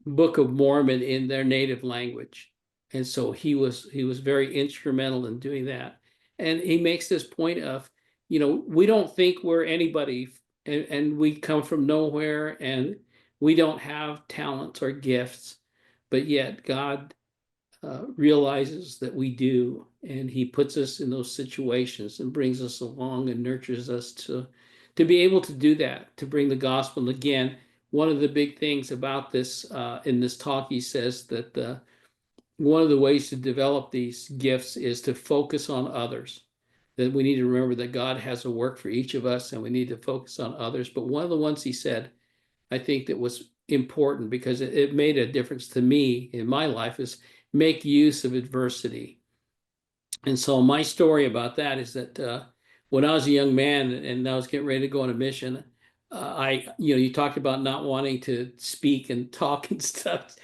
Book of Mormon in their native language. And so he was very instrumental in doing that. And he makes this point of, we don't think we're anybody, and we come from nowhere, and we don't have talents or gifts, but yet God realizes that we do, and he puts us in those situations and brings us along and nurtures us to be able to do that, to bring the gospel. And again, one of the big things about this in this talk, he says that one of the ways to develop these gifts is to focus on others. That we need to remember that God has a work for each of us, and we need to focus on others. But one of the ones he said, I think that was important because it made a difference to me in my life, is make use of adversity. And so my story about that is that when I was a young man and I was getting ready to go on a mission, you talked about not wanting to speak and talk and stuff.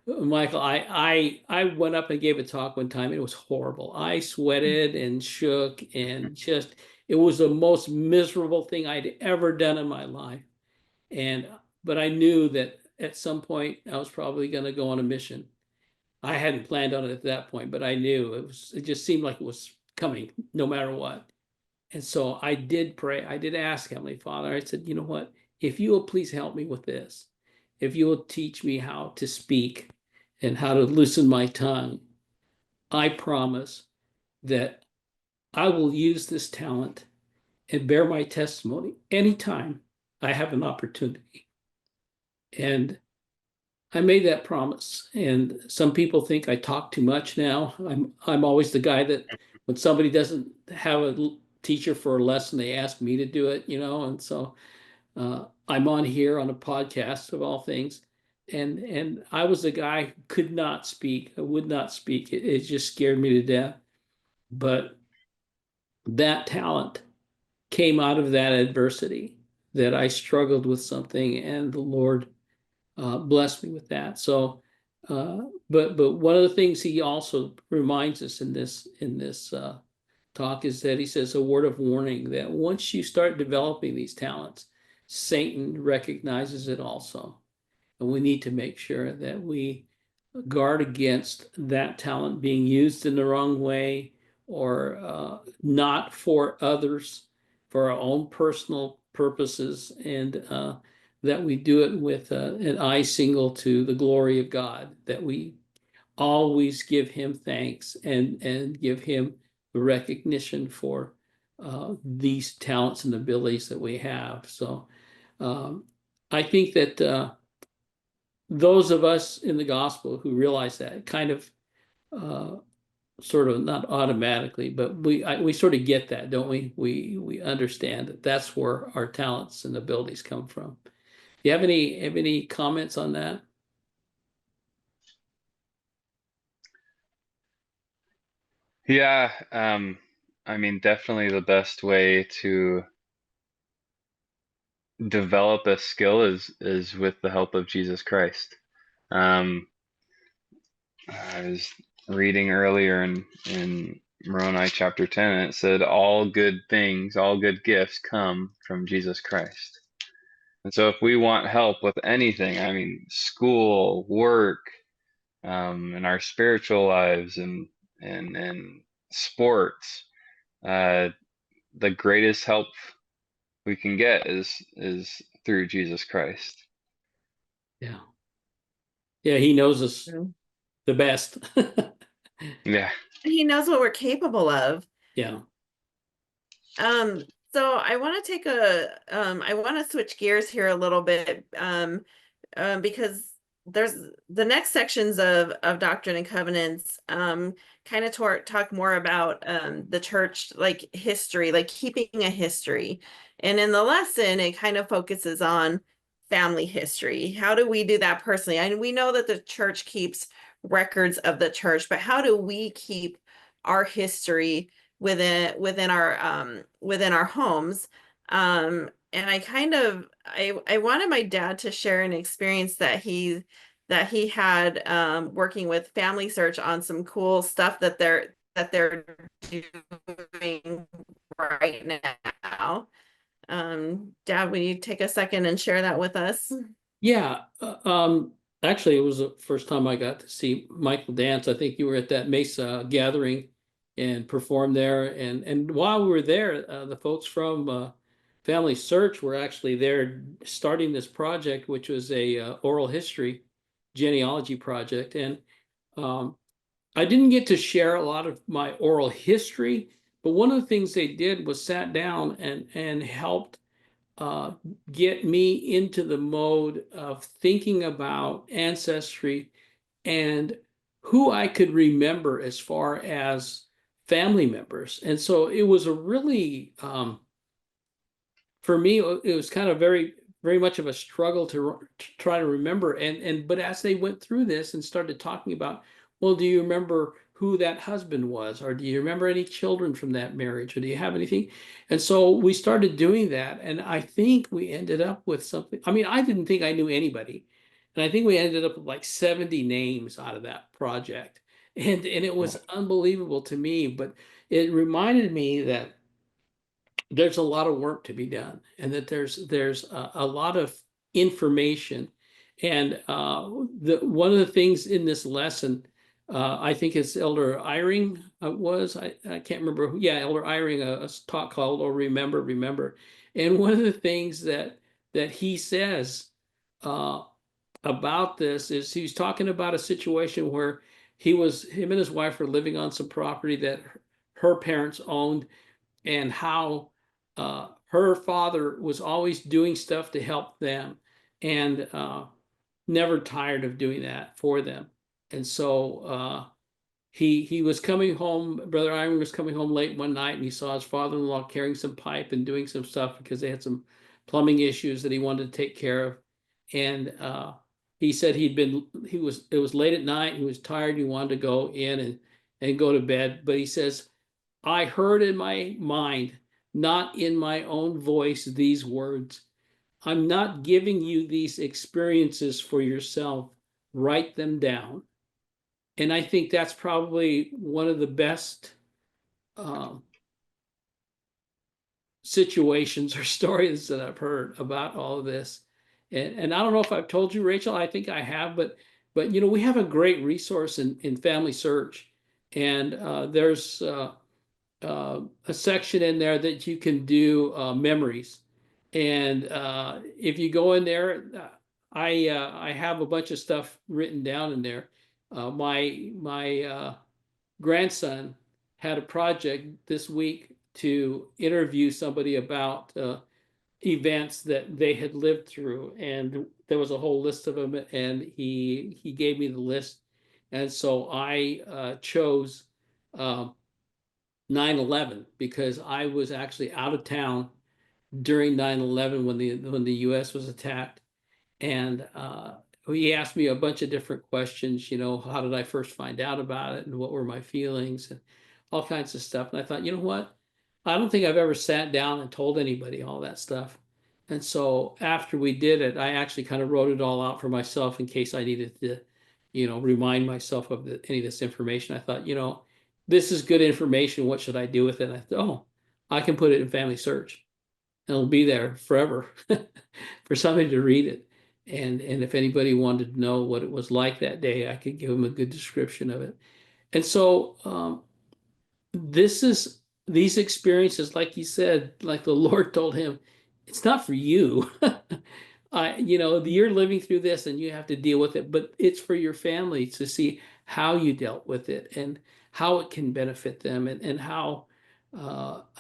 Michael, I went up and gave a talk one time. It was horrible. I sweated and shook, and just, it was the most miserable thing I'd ever done in my life. But I knew that at some point I was probably going to go on a mission. I hadn't planned on it at that point, but I knew it just seemed like it was coming no matter what. And so I did pray. I did ask Heavenly Father. I said, you know what? If you will please help me with this, if you will teach me how to speak and how to loosen my tongue, I promise that I will use this talent and bear my testimony anytime I have an opportunity. And I made that promise. And some people think I talk too much now. I'm always the guy that when somebody doesn't have a teacher for a lesson, they ask me to do it, and so I'm on here on a podcast of all things. And I was the guy who could not speak. I would not speak. It just scared me to death. But that talent came out of that adversity, that I struggled with something, and the Lord blessed me with that. So, but one of the things he also reminds us in this talk is that he says a word of warning that once you start developing these talents, Satan recognizes it also, and we need to make sure that we guard against that talent being used in the wrong way, or not for others, for our own personal purposes, and that we do it with an eye single to the glory of God, that we always give him thanks and give him the recognition for these talents and abilities that we have. So I think that those of us in the gospel who realize that kind of uh, sort of not automatically, but we sort of get that, don't we? We understand that that's where our talents and abilities come from. Do you have any comments on that?
Yeah, I mean, definitely the best way to develop a skill is with the help of Jesus Christ. Um, I was reading earlier in Moroni chapter 10, and it said, all good things, all good gifts come from Jesus Christ. And so if we want help with anything, I mean, school, work, in our spiritual lives and sports, uh, the greatest help we can get is through Jesus Christ.
Yeah. Yeah, he knows us
Mm.
the best.
Yeah.
He knows what we're capable of.
Yeah.
Um, so I want to take a I want to switch gears here a little bit because there's the next sections of Doctrine and Covenants kind of talk more about the church, like history, like keeping a history. And in the lesson, it kind of focuses on family history. How do we do that personally? And we know that the church keeps records of the church, but how do we keep our history within our homes? And I wanted my dad to share an experience that he had working with Family Search on some cool stuff that they're doing right now. Dad, will you take a second and share that with us?
Yeah. Actually, it was the first time I got to see Michael dance. I think you were at that Mesa gathering and performed there. And while we were there, the folks from Family Search were actually there starting this project, which was a oral history genealogy project. And um, I didn't get to share a lot of my oral history, but one of the things they did was sat down and helped uh, get me into the mode of thinking about ancestry and who I could remember as far as family members. And so it was a really for me, it was kind of very much of a struggle to try to remember. But as they went through this and started talking about, well, do you remember who that husband was, or do you remember any children from that marriage, or do you have anything? And so we started doing that, and I think we ended up with something. I mean, I didn't think I knew anybody, and I think we ended up with like 70 names out of that project, and it was unbelievable to me. But it reminded me that there's a lot of work to be done, and that there's a lot of information. And the one of the things in this lesson, I think it's Elder Eyring I can't remember who, yeah, Elder Eyring, a talk called "Oh Remember, Remember," and one of the things that he says uh, about this is he's talking about a situation where him and his wife were living on some property that her parents owned, and how her father was always doing stuff to help them, and never tired of doing that for them. And so he was coming home. Brother Iron was coming home late one night, and he saw his father-in-law carrying some pipe and doing some stuff because they had some plumbing issues that he wanted to take care of. And he said it was late at night. He was tired. He wanted to go in and go to bed. But he says, I heard in my mind, not in my own voice, these words: I'm not giving you these experiences for yourself. Write them down. And I think that's probably one of the best um, situations or stories that I've heard about all of this. And I don't know if I've told you, Rachel, I think I have, but you know, we have a great resource in Family Search. And there's a section in there that you can do memories. And if you go in there, I have a bunch of stuff written down in there. My grandson had a project this week to interview somebody about events that they had lived through, and there was a whole list of them, and he gave me the list, and so I chose 9/11 because I was actually out of town during 9/11 when the US was attacked. And he asked me a bunch of different questions, how did I first find out about it and what were my feelings and all kinds of stuff. And I thought, you know what? I don't think I've ever sat down and told anybody all that stuff. And so after we did it, I actually kind of wrote it all out for myself in case I needed to, remind myself of any of this information. I thought, this is good information. What should I do with it? And I thought, oh, I can put it in Family Search and it'll be there forever for somebody to read it. And if anybody wanted to know what it was like that day, I could give them a good description of it. And so this is these experiences, like you said, like the Lord told him, it's not for you. You're living through this and you have to deal with it, but it's for your family to see how you dealt with it and how it can benefit them, and how,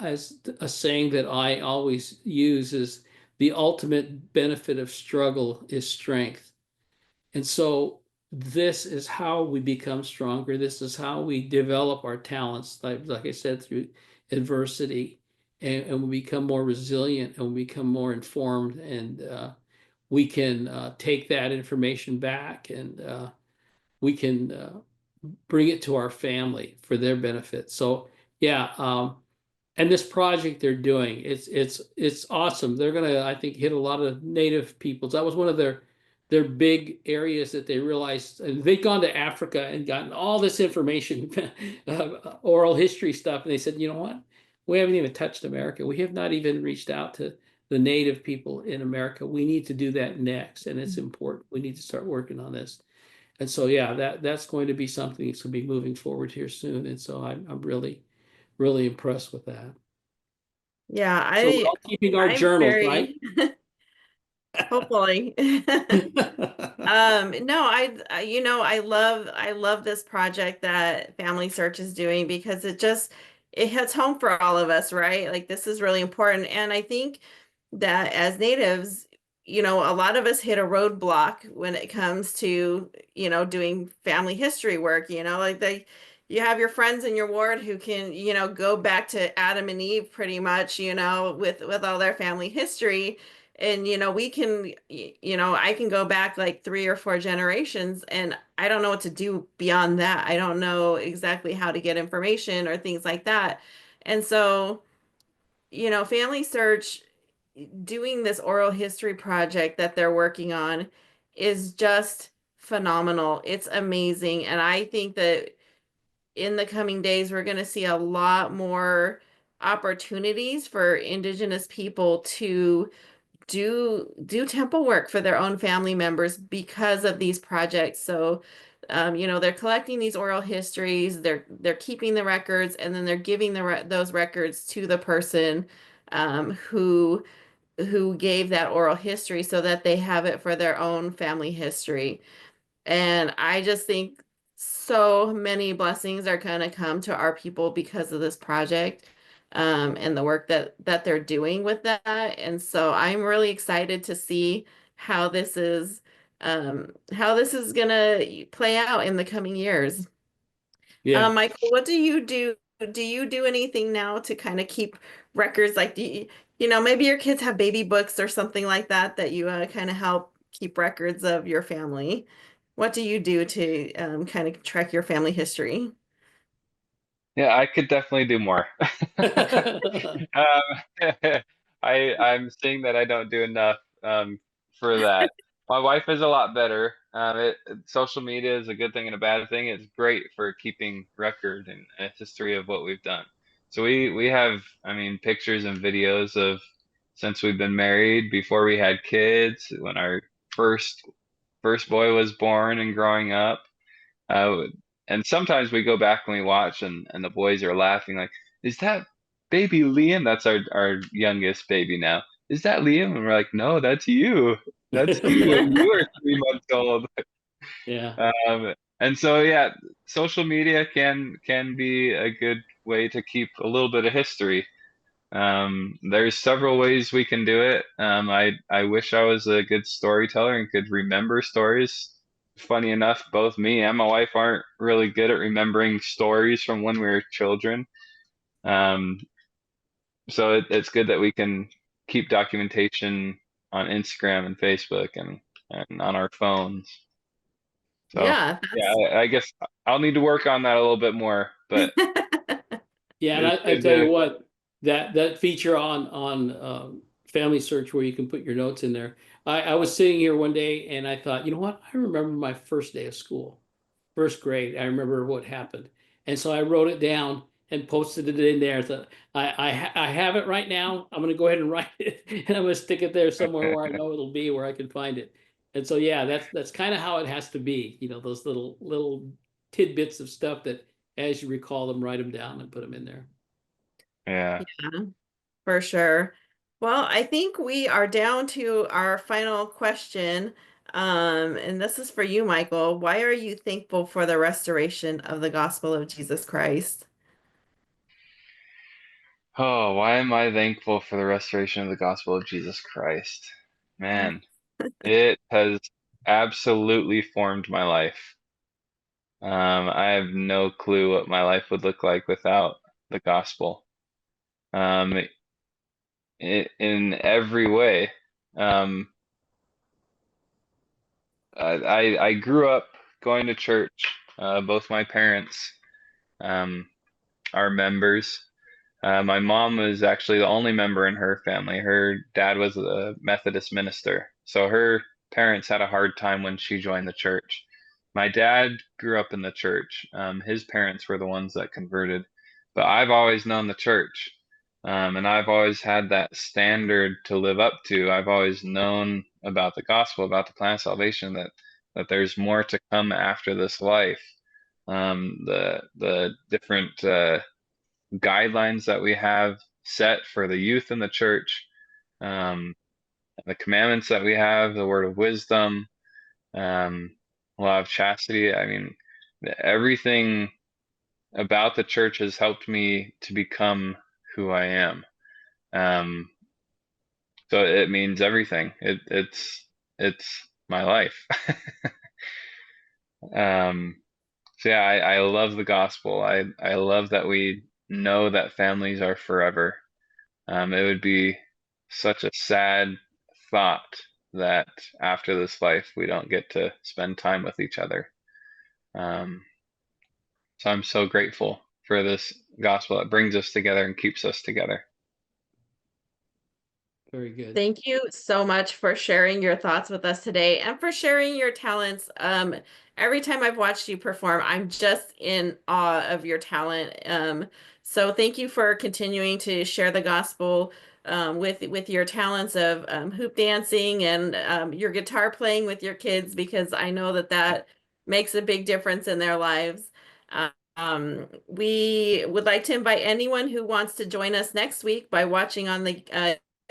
as a saying that I always use is, the ultimate benefit of struggle is strength. And so this is how we become stronger. This is how we develop our talents, like I said, through adversity, and we become more resilient and we become more informed, and we can take that information back, and we can bring it to our family for their benefit. So yeah, and this project they're doing, it's awesome. They're gonna, I think, hit a lot of native peoples. That was one of their big areas that they realized, and they'd gone to Africa and gotten all this information, oral history stuff, and they said, you know what? We haven't even touched America. We have not even reached out to the native people in America. We need to do that next, and it's important. We need to start working on this. And so, yeah, that's going to be something that's going to be moving forward here soon. And so I'm really, really impressed with that.
Yeah,
So we're all keeping our
I'm
journals, right?
very hopefully. No, I love this project that Family Search is doing because it hits home for all of us, right? Like this is really important. And I think that as natives, a lot of us hit a roadblock when it comes to, doing family history work, you have your friends in your ward who can, go back to Adam and Eve pretty much, with all their family history. And, we can, I can go back like 3 or 4 generations and I don't know what to do beyond that. I don't know exactly how to get information or things like that. And so, Family Search doing this oral history project that they're working on is just phenomenal. It's amazing. And I think that in the coming days, we're going to see a lot more opportunities for Indigenous people to do temple work for their own family members because of these projects. So, they're collecting these oral histories, they're keeping the records, and then they're giving those records to the person who gave that oral history so that they have it for their own family history. And I just think so many blessings are going to come to our people because of this project, and the work that they're doing with that. And so I'm really excited to see how this is going to play out in the coming years.
Yeah.
Michael, what do you do? Do you do anything now to kind of keep records? Like, maybe your kids have baby books or something like that that you kind of help keep records of your family. What do you do to kind of track your family history?
Yeah, I could definitely do more. I'm seeing that I don't do enough for that. My wife is a lot better. Social media is a good thing and a bad thing. It's great for keeping record and a history of what we've done. So we have, I mean, pictures and videos of since we've been married, before we had kids, when our first first boy was born and growing up. Uh, and sometimes we go back and we watch, and the boys are laughing like, "Is that baby Liam? That's our youngest baby now. Is that Liam?" And we're like, "No, that's you. That's you when you were 3 months old."
Yeah.
And so yeah, social media can be a good way to keep a little bit of history. There's several ways we can do it. I wish I was a good storyteller and could remember stories. Funny enough, both me and my wife aren't really good at remembering stories from when we were children. Um, so it's good that we can keep documentation on Instagram and Facebook and on our phones. So
Yeah,
yeah,
that's
I guess I'll need to work on that a little bit more, but
Yeah, and
it's
I
good
tell you
to.
what, that feature on Family Search where you can put your notes in there. I was sitting here one day and I thought, you know what? I remember my first day of school, first grade. I remember what happened, and so I wrote it down and posted it in there. So I have it right now. I'm going to go ahead and write it, and I'm going to stick it there somewhere where I know it'll be, where I can find it. And so yeah, that's kind of how it has to be. You know, those little tidbits of stuff that, as you recall them, write them down and put them in there.
Yeah.
yeah, for sure. Well, I think we are down to our final question. And this is for you, Michael. Why are you thankful for the restoration of the gospel of Jesus Christ?
Oh, why am I thankful for the restoration of the gospel of Jesus Christ? Man, it has absolutely formed my life. I have no clue what my life would look like without the gospel. Um, in every way. Um, I grew up going to church. Both my parents um, are members. My mom was actually the only member in her family. Her dad was a Methodist minister, so her parents had a hard time when she joined the church. My dad grew up in the church. His parents were the ones that converted, but I've always known the church, and I've always had that standard to live up to. I've always known about the gospel, about the plan of salvation, that there's more to come after this life. The different guidelines that we have set for the youth in the church, um, the commandments that we have, the word of wisdom, um, law of chastity. I mean, everything about the church has helped me to become who I am. Um, so it means everything. It's my life. Um, so yeah, I love the gospel. I love that we know that families are forever. It would be such a sad thought that after this life we don't get to spend time with each other. Um, so I'm so grateful for this gospel that brings us together and keeps us together.
Very good.
Thank you so much for sharing your thoughts with us today and for sharing your talents. Every time I've watched you perform, I'm just in awe of your talent. So thank you for continuing to share the gospel with your talents of hoop dancing and your guitar playing with your kids, because I know that that makes a big difference in their lives. We would like to invite anyone who wants to join us next week by watching on the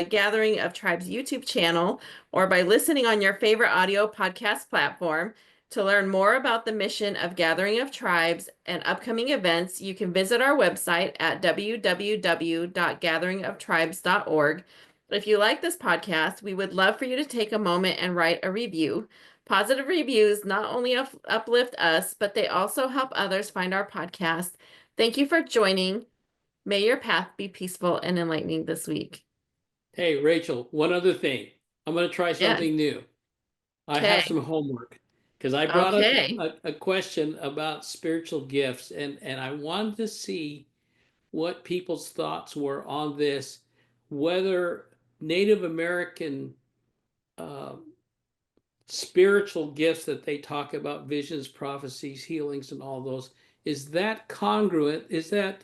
Gathering of Tribes YouTube channel or by listening on your favorite audio podcast platform. To learn more about the mission of Gathering of Tribes and upcoming events, you can visit our website at www.gatheringoftribes.org. If you like this podcast, we would love for you to take a moment and write a review. Positive reviews not only uplift us, but they also help others find our podcast. Thank you for joining. May your path be peaceful and enlightening this week.
Hey, Rachel, one other thing. I'm going to try
Yes.
something new. I have
Okay.
some homework because I brought up
Okay.
a question about spiritual gifts, and I wanted to see what people's thoughts were on this, whether Native American uh, spiritual gifts that they talk about, visions, prophecies, healings, and all those, is that congruent? Is that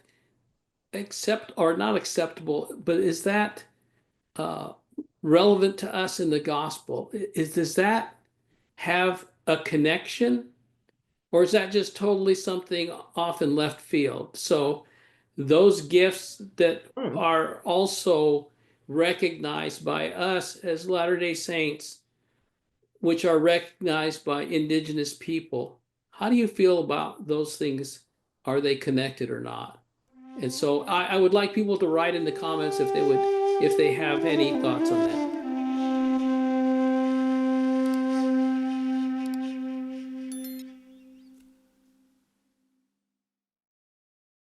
accept or not acceptable? But is that uh, relevant to us in the gospel? Does that have a connection, or is that just totally something off in left field? So those gifts that
Hmm.
are also recognized by us as Latter-day Saints, which are recognized by indigenous people, how do you feel about those things? Are they connected or not? And so I would like people to write in the comments if they have any thoughts on that.